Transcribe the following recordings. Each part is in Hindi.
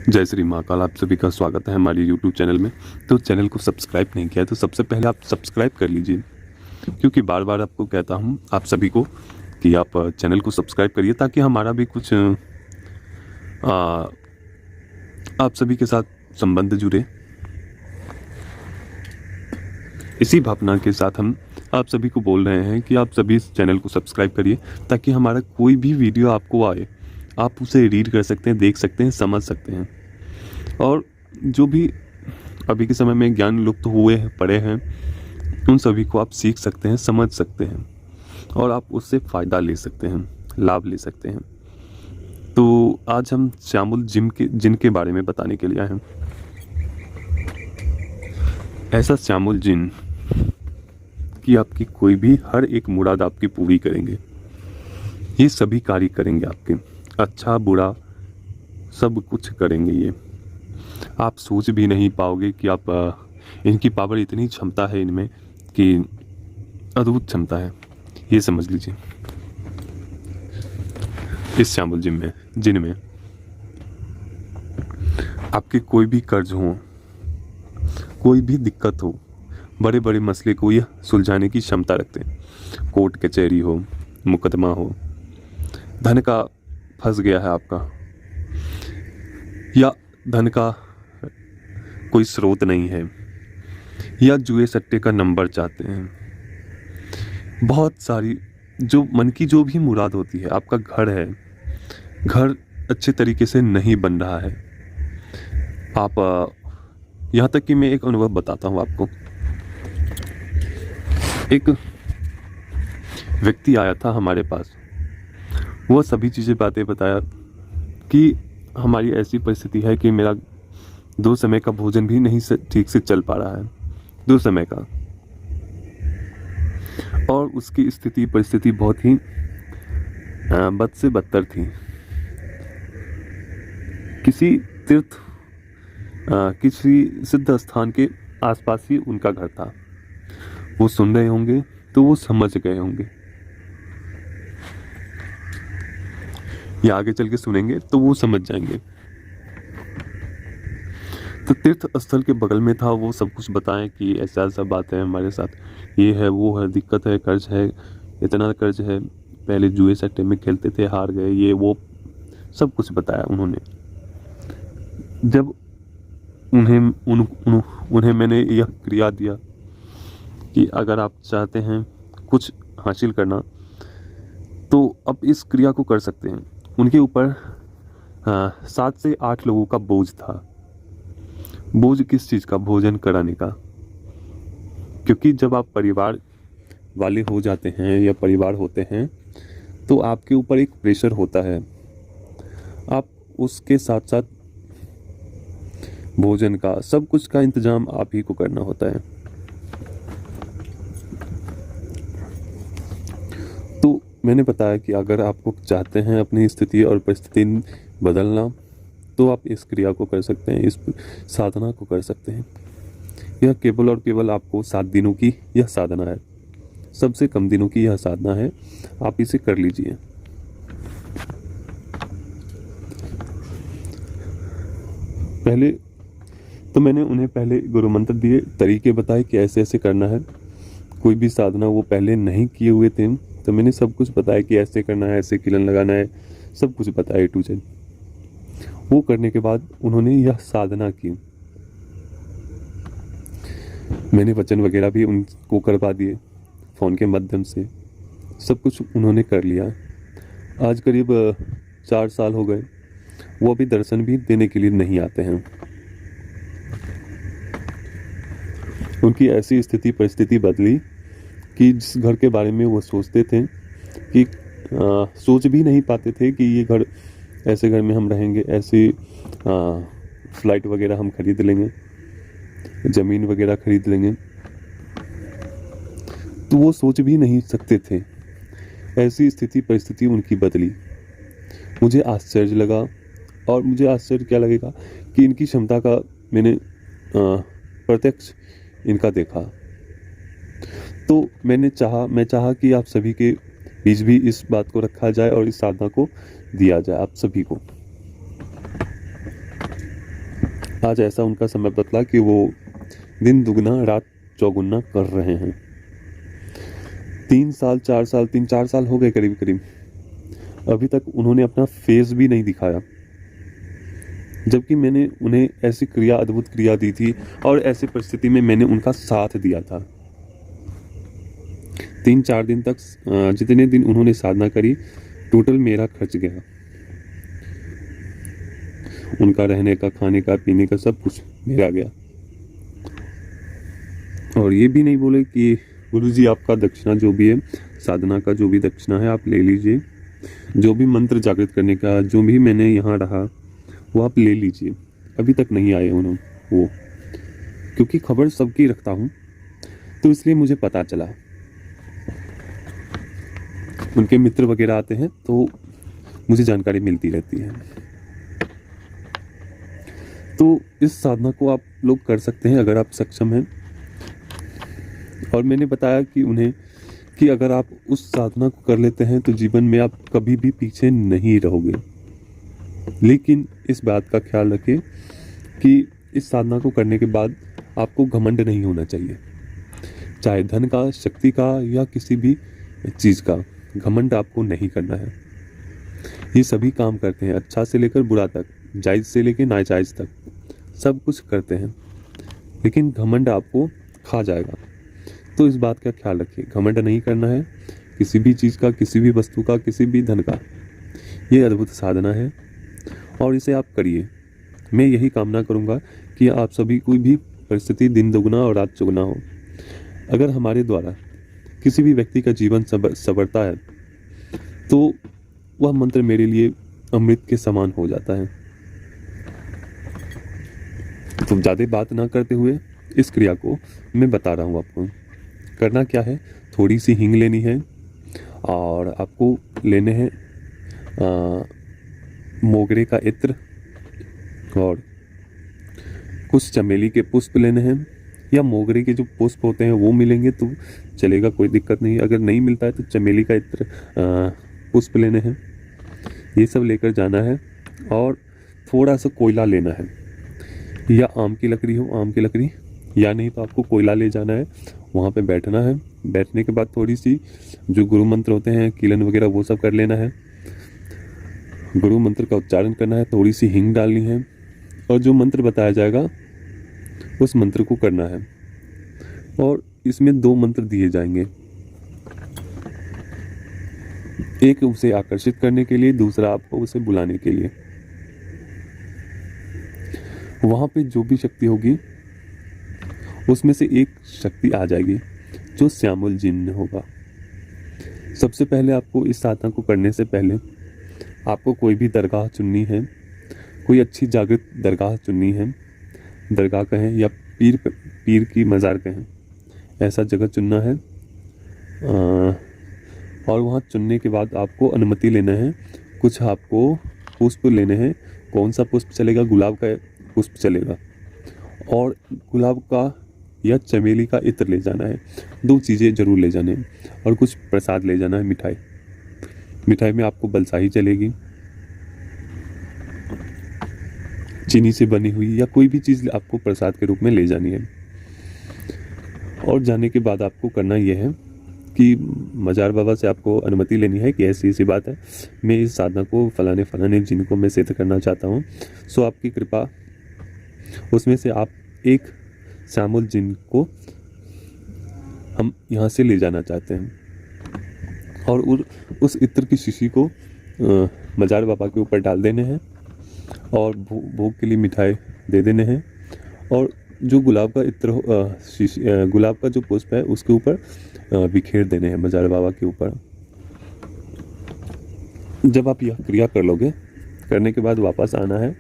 जय श्री महाकाल। आप सभी का स्वागत है हमारे YouTube चैनल में। तो चैनल को सब्सक्राइब नहीं किया है तो सबसे पहले आप सब्सक्राइब कर लीजिए, क्योंकि बार बार आपको कहता हूँ आप सभी को कि आप चैनल को सब्सक्राइब करिए, ताकि हमारा भी कुछ आप सभी के साथ संबंध जुड़े। इसी भावना के साथ हम आप सभी को बोल रहे हैं कि आप सभी इस चैनल को सब्सक्राइब करिए, ताकि हमारा कोई भी वीडियो आपको आए आप उसे रीड कर सकते हैं, देख सकते हैं, समझ सकते हैं। और जो भी अभी के समय में ज्ञान लुप्त हुए हैं, पड़े हैं, उन सभी को आप सीख सकते हैं, समझ सकते हैं और आप उससे फ़ायदा ले सकते हैं, लाभ ले सकते हैं। तो आज हम श्यामुल जिन के बारे में बताने के लिए आए हैं। ऐसा श्यामुल जिन कि आपकी कोई भी हर एक मुराद आपकी पूरी करेंगे। ये सभी कार्य करेंगे आपके, अच्छा बुरा सब कुछ करेंगे। ये आप सोच भी नहीं पाओगे कि आप इनकी पावर, इतनी क्षमता है इनमें कि अद्भुत क्षमता है। ये समझ लीजिए इस श्यामुल जिन में आपके कोई भी कर्ज हो, कोई भी दिक्कत हो, बड़े बड़े मसले को यह सुलझाने की क्षमता रखते हैं। कोर्ट कचहरी हो, मुकदमा हो, धन का फंस गया है आपका, या धन का कोई स्रोत नहीं है, या जुए सट्टे का नंबर चाहते हैं, बहुत सारी जो मन की जो भी मुराद होती है। आपका घर है, घर अच्छे तरीके से नहीं बन रहा है। आप यहाँ तक कि मैं एक अनुभव बताता हूँ आपको। एक व्यक्ति आया था हमारे पास, वो सभी चीज़ें बातें बताया कि हमारी ऐसी परिस्थिति है कि मेरा 2 समय का भोजन भी नहीं ठीक से चल पा रहा है, 2 समय का। और उसकी परिस्थिति बहुत ही बद से बदतर थी। किसी किसी सिद्ध स्थान के आसपास ही उनका घर था। वो सुन रहे होंगे तो वो समझ गए होंगे, या आगे चल के सुनेंगे तो वो समझ जाएंगे। तो तीर्थ स्थल के बगल में था। वो सब कुछ बताएं कि ऐसा ऐसा बात है हमारे साथ, ये है वो है, दिक्कत है, कर्ज है, इतना कर्ज है, पहले जुए सट्टे में खेलते थे, हार गए, ये वो सब कुछ बताया उन्होंने। जब उन्हें मैंने यह क्रिया दिया कि अगर आप चाहते हैं कुछ हासिल करना तो आप इस क्रिया को कर सकते हैं। उनके ऊपर 7 से 8 लोगों का बोझ था। बोझ किस चीज़ का? भोजन कराने का। क्योंकि जब आप परिवार वाले हो जाते हैं या परिवार होते हैं तो आपके ऊपर एक प्रेशर होता है। आप उसके साथ साथ भोजन का, सब कुछ का इंतजाम आप ही को करना होता है। तो मैंने बताया कि अगर आपको चाहते हैं अपनी स्थिति और परिस्थिति बदलना तो आप इस क्रिया को कर सकते हैं, इस साधना को कर सकते हैं। यह केवल और केवल आपको 7 दिनों की यह साधना है, सबसे कम दिनों की यह साधना है। आप इसे कर लीजिए। पहले तो मैंने उन्हें पहले गुरु मंत्र दिए, तरीके बताए कि ऐसे ऐसे करना है। कोई भी साधना वो पहले नहीं किए हुए थे, तो मैंने सब कुछ बताया कि ऐसे करना है, ऐसे किलन लगाना है, सब कुछ बताया A to Z। वो करने के बाद उन्होंने यह साधना की। मैंने वचन वगैरह भी उनको करवा दिए फ़ोन के माध्यम से, सब कुछ उन्होंने कर लिया। आज करीब 4 साल हो गए, वो अभी दर्शन भी देने के लिए नहीं आते हैं। उनकी ऐसी परिस्थिति बदली कि जिस घर के बारे में वो सोचते थे कि सोच भी नहीं पाते थे कि ये घर, ऐसे घर में हम रहेंगे, ऐसी फ्लाइट वगैरह हम खरीद लेंगे, ज़मीन वगैरह खरीद लेंगे, तो वो सोच भी नहीं सकते थे। ऐसी परिस्थिति उनकी बदली। मुझे आश्चर्य लगा, और मुझे आश्चर्य क्या लगेगा कि इनकी क्षमता का मैंने प्रत्यक्ष इनका देखा। तो मैं चाहा कि आप सभी के बीच भी इस बात को रखा जाए और इस साधना को दिया जाए आप सभी को। आज ऐसा उनका समय बदला कि वो दिन दुगना रात चौगुना कर रहे हैं। 3 साल 4 साल हो गए करीब करीब, अभी तक उन्होंने अपना फेस भी नहीं दिखाया, जबकि मैंने उन्हें ऐसी क्रिया, अद्भुत क्रिया दी थी और ऐसी परिस्थिति में मैंने उनका साथ दिया था। 3-4 दिन तक जितने दिन उन्होंने साधना करी, टोटल मेरा खर्च गया। उनका रहने का, खाने का, पीने का सब कुछ मेरा गया। और ये भी नहीं बोले कि गुरुजी आपका दक्षिणा जो भी है, साधना का जो भी दक्षिणा है आप ले लीजिए, जो भी मंत्र जागृत करने का जो भी मैंने यहाँ रहा वो आप ले लीजिए। अभी तक नहीं आए उन्होंने वो, क्योंकि खबर सबकी रखता हूँ तो इसलिए मुझे पता चला। उनके मित्र वगैरह आते हैं तो मुझे जानकारी मिलती रहती है। तो इस साधना को आप लोग कर सकते हैं अगर आप सक्षम हैं। और मैंने बताया कि उन्हें कि अगर आप उस साधना को कर लेते हैं तो जीवन में आप कभी भी पीछे नहीं रहोगे। लेकिन इस बात का ख्याल रखें कि इस साधना को करने के बाद आपको घमंड नहीं होना चाहिए, चाहे धन का, शक्ति का या किसी भी चीज़ का। घमंड आपको नहीं करना है। ये सभी काम करते हैं, अच्छा से लेकर बुरा तक, जायज़ से लेकर नाजायज़ तक, सब कुछ करते हैं, लेकिन घमंड आपको खा जाएगा। तो इस बात का ख्याल रखिए, घमंड नहीं करना है किसी भी चीज़ का, किसी भी वस्तु का, किसी भी धन का। ये अद्भुत साधना है और इसे आप करिए। मैं यही कामना करूँगा कि आप सभी कोई भी परिस्थिति दिन दोगुना और रात चौगुना हो। अगर हमारे द्वारा किसी भी व्यक्ति का जीवन संवरता है तो वह मंत्र मेरे लिए अमृत के समान हो जाता है। तो ज़्यादा बात ना करते हुए इस क्रिया को मैं बता रहा हूँ आपको। करना क्या है, थोड़ी सी हींग लेनी है और आपको लेने हैं मोगरे का इत्र और कुछ चमेली के पुष्प लेने हैं, या मोगरे के जो पुष्प होते हैं वो मिलेंगे तो चलेगा, कोई दिक्कत नहीं। अगर नहीं मिलता है तो चमेली का इत्र पुष्प लेने हैं। ये सब लेकर जाना है और थोड़ा सा कोयला लेना है, या आम की लकड़ी हो आम की लकड़ी, या नहीं तो आपको कोयला ले जाना है, वहाँ पे बैठना है। बैठने के बाद थोड़ी सी जो गुरु मंत्र होते हैं, कीलन वगैरह, वो सब कर लेना है। गुरु मंत्र का उच्चारण करना है, थोड़ी सी हींग डालनी है और जो मंत्र बताया जाएगा उस मंत्र को करना है। और इसमें 2 मंत्र दिए जाएंगे, एक उसे आकर्षित करने के लिए, दूसरा आपको उसे बुलाने के लिए। वहाँ पे जो भी शक्ति होगी उसमें से एक शक्ति आ जाएगी जो श्यामल जिन्न होगा। सबसे पहले आपको इस साधना को करने से पहले आपको कोई भी दरगाह चुननी है, कोई अच्छी जागृत दरगाह चुननी है। दरगाह कहें या पीर की मज़ार कहें, ऐसा जगह चुनना है। और वहाँ चुनने के बाद आपको अनुमति लेना है। कुछ आपको पुष्प लेने हैं। कौन सा पुष्प चलेगा? गुलाब का पुष्प चलेगा, और गुलाब का या चमेली का इत्र ले जाना है। 2 चीज़ें जरूर ले जाने हैं, और कुछ प्रसाद ले जाना है। मिठाई में आपको बलसाही चलेगी, चीनी से बनी हुई, या कोई भी चीज़ आपको प्रसाद के रूप में ले जानी है। और जाने के बाद आपको करना यह है कि मजार बाबा से आपको अनुमति लेनी है कि ऐसी ऐसी बात है, मैं इस साधना को फलाने जिनको मैं सिद्ध करना चाहता हूँ, सो आपकी कृपा उसमें से आप एक श्यामल जिन को हम यहाँ से ले जाना चाहते हैं। और उस इत्र की शीशी को मजार बाबा के ऊपर डाल देने हैं और भोग के लिए मिठाई दे देने हैं। और जो गुलाब का इत्र गुलाब का जो पुष्प है उसके ऊपर बिखेर देने हैं मजार बाबा के ऊपर। जब आप यह क्रिया कर लोगे, करने के बाद वापस आना है।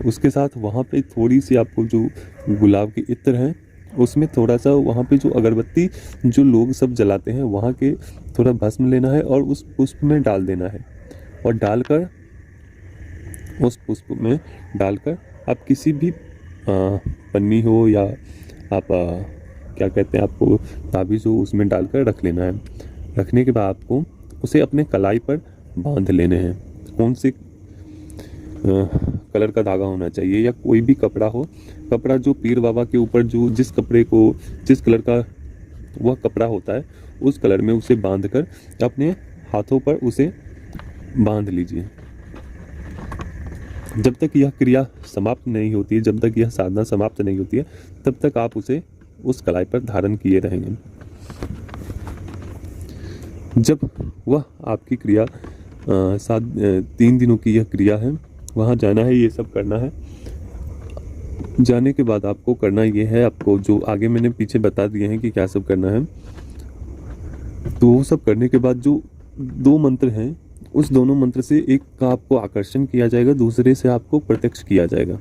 उसके साथ वहाँ पे थोड़ी सी आपको जो गुलाब के इत्र हैं उसमें थोड़ा सा वहाँ पे जो अगरबत्ती जो लोग सब जलाते हैं वहाँ के थोड़ा भस्म लेना है और उस पुष्प में डाल देना है। और डालकर उस पुष्प में डालकर आप किसी भी पन्नी हो या आप क्या कहते हैं, आपको ताबीज़ हो, उसमें डालकर रख लेना है। रखने के बाद आपको उसे अपने कलाई पर बांध लेने हैं। कौन से कलर का धागा होना चाहिए, या कोई भी कपड़ा हो, कपड़ा जो पीर बाबा के ऊपर जो जिस कपड़े को जिस कलर का वह कपड़ा होता है उस कलर में उसे बांध कर अपने हाथों पर उसे बांध लीजिए। जब तक यह क्रिया समाप्त नहीं होती है, जब तक यह साधना समाप्त नहीं होती है, तब तक आप उसे उस कलाई पर धारण किए रहेंगे। जब वह आपकी क्रिया 3 दिनों की यह क्रिया है, वहाँ जाना है, ये सब करना है। जाने के बाद आपको करना ये है, आपको जो आगे मैंने पीछे बता दिए हैं कि क्या सब करना है, तो वो सब करने के बाद जो 2 मंत्र हैं, उस दोनों मंत्र से एक का आपको आकर्षण किया जाएगा, दूसरे से आपको प्रत्यक्ष किया जाएगा।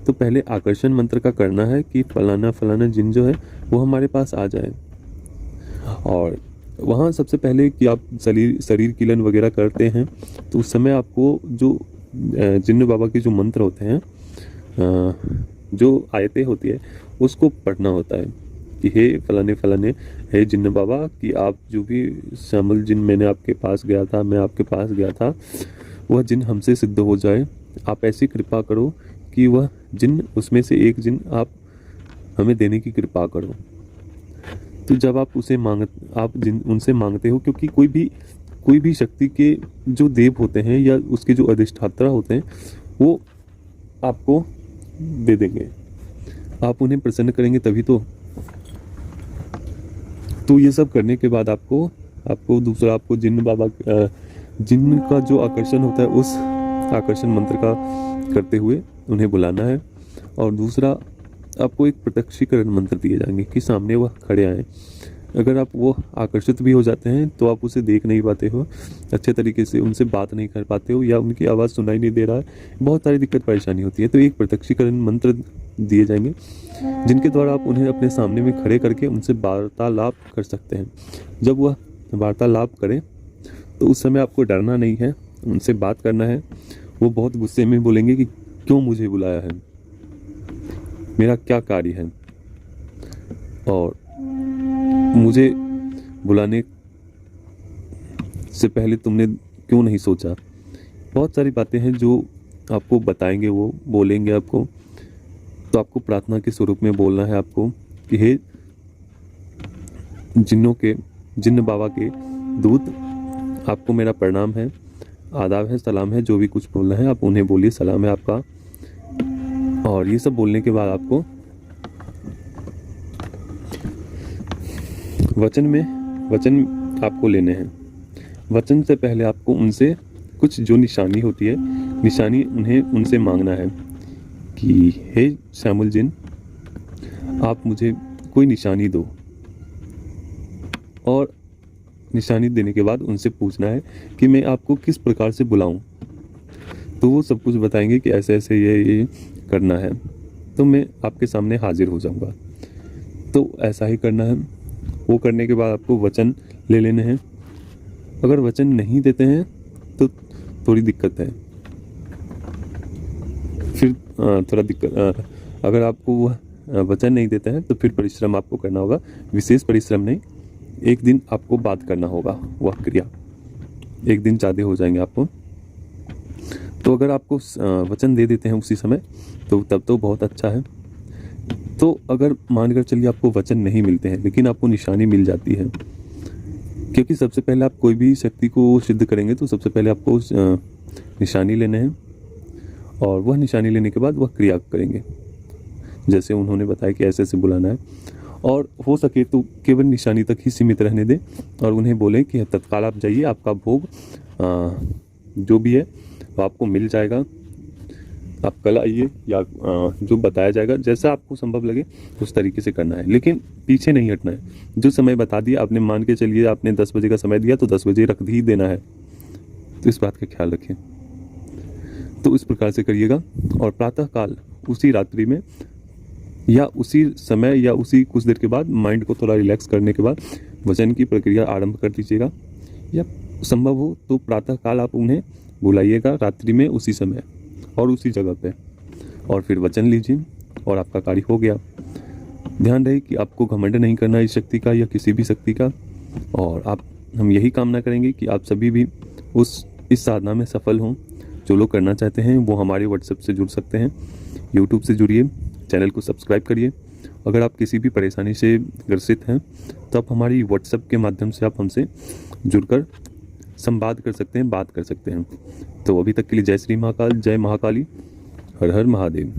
तो पहले आकर्षण मंत्र का करना है कि फलाना फलाना जिन जो है वो हमारे पास आ जाए। और वहाँ सबसे पहले कि आप शरीर कीलन वगैरह करते हैं, तो उस समय आपको जो जिन्न बाबा के जो मंत्र होते हैं, जो आयतें होती है, उसको पढ़ना होता है कि हे फलाने फलाने, हे जिन्न बाबा, कि आप जो भी शामिल जिन मैंने आपके पास गया था, मैं आपके पास गया था, वह जिन हमसे सिद्ध हो जाए। आप ऐसी कृपा करो कि वह जिन, उसमें से एक जिन आप हमें देने की कृपा करो। तो जब आप उनसे मांगते हो, क्योंकि कोई भी शक्ति के जो देव होते हैं या उसके जो अधिष्ठाता होते हैं, वो आपको दे देंगे। आप उन्हें प्रसन्न करेंगे तभी तो ये सब करने के बाद आपको दूसरा आपको जिन्न बाबा जिन्न का जो आकर्षण होता है, उस आकर्षण मंत्र का करते हुए उन्हें बुलाना है। और दूसरा आपको एक प्रत्यक्षीकरण मंत्र दिए जाएंगे कि सामने वह खड़े आए। अगर आप वो आकर्षित भी हो जाते हैं तो आप उसे देख नहीं पाते हो अच्छे तरीके से, उनसे बात नहीं कर पाते हो, या उनकी आवाज़ सुनाई नहीं दे रहा है, बहुत सारी दिक्कत परेशानी होती है। तो एक प्रत्यक्षीकरण मंत्र दिए जाएंगे जिनके द्वारा आप उन्हें अपने सामने में खड़े करके उनसे वार्तालाप कर सकते हैं। जब वह वार्तालाप करें तो उस समय आपको डरना नहीं है, उनसे बात करना है। वो बहुत गुस्से में बोलेंगे कि क्यों मुझे बुलाया है, मेरा क्या कार्य है, और मुझे बुलाने से पहले तुमने क्यों नहीं सोचा। बहुत सारी बातें हैं जो आपको बताएंगे, वो बोलेंगे आपको। तो आपको प्रार्थना के स्वरूप में बोलना है आपको कि हे जिन्न बाबा के दूत, आपको मेरा प्रणाम है, आदाब है, सलाम है, जो भी कुछ बोलना है आप उन्हें बोलिए, सलाम है आपका। और ये सब बोलने के बाद आपको वचन आपको लेने हैं। वचन से पहले आपको उनसे कुछ जो निशानी होती है, निशानी उनसे मांगना है कि हे श्यामल जिन, आप मुझे कोई निशानी दो। और निशानी देने के बाद उनसे पूछना है कि मैं आपको किस प्रकार से बुलाऊं। तो वो सब कुछ बताएंगे कि ऐसे ऐसे ये करना है, तो मैं आपके सामने हाजिर हो जाऊंगा। तो ऐसा ही करना है। वो करने के बाद आपको वचन ले लेने हैं। अगर वचन नहीं देते हैं तो थोड़ी दिक्कत है, फिर थोड़ा दिक्कत। अगर आपको वह वचन नहीं देते हैं तो फिर परिश्रम आपको करना होगा, विशेष परिश्रम नहीं, एक दिन आपको बात करना होगा वह क्रिया, एक दिन ज़्यादा हो जाएंगे आपको। तो अगर आपको वचन दे देते हैं उसी समय तो तब तो बहुत अच्छा है। तो अगर मानकर चलिए आपको वचन नहीं मिलते हैं लेकिन आपको निशानी मिल जाती है, क्योंकि सबसे पहले आप कोई भी शक्ति को सिद्ध करेंगे तो सबसे पहले आपको निशानी लेने हैं, और वह निशानी लेने के बाद वह क्रिया करेंगे जैसे उन्होंने बताया कि ऐसे ऐसे बुलाना है। और हो सके तो केवल निशानी तक ही सीमित रहने दें और उन्हें बोलें कि तत्काल आप जाइए, आपका भोग जो भी है वो आपको मिल जाएगा, आप कल आइए, या जो बताया जाएगा जैसा आपको संभव लगे उस तरीके से करना है, लेकिन पीछे नहीं हटना है। जो समय बता दिया आपने, मान के चलिए आपने 10 बजे का समय दिया तो 10 बजे रख ही देना है, तो इस बात का ख्याल रखें। तो इस प्रकार से करिएगा। और प्रातःकाल उसी रात्रि में या उसी समय या उसी कुछ देर के बाद माइंड को थोड़ा रिलैक्स करने के बाद वचन की प्रक्रिया आरंभ कर दीजिएगा, या संभव हो तो प्रातःकाल आप उन्हें बुलाइएगा रात्रि में उसी समय और उसी जगह पे, और फिर वचन लीजिए और आपका कार्य हो गया। ध्यान रहे कि आपको घमंड नहीं करना इस शक्ति का या किसी भी शक्ति का, और हम यही कामना करेंगे कि आप सभी भी इस साधना में सफल हों, जो लोग करना चाहते हैं वो हमारे व्हाट्सएप से जुड़ सकते हैं, यूट्यूब से जुड़िए, चैनल को सब्सक्राइब करिए। अगर आप किसी भी परेशानी से ग्रसित हैं तो आप हमारी व्हाट्सएप के माध्यम से आप हमसे जुड़कर संवाद कर सकते हैं, बात कर सकते हैं। तो अभी तक के लिए जय श्री महाकाल, जय महाकाली, हर हर महादेव।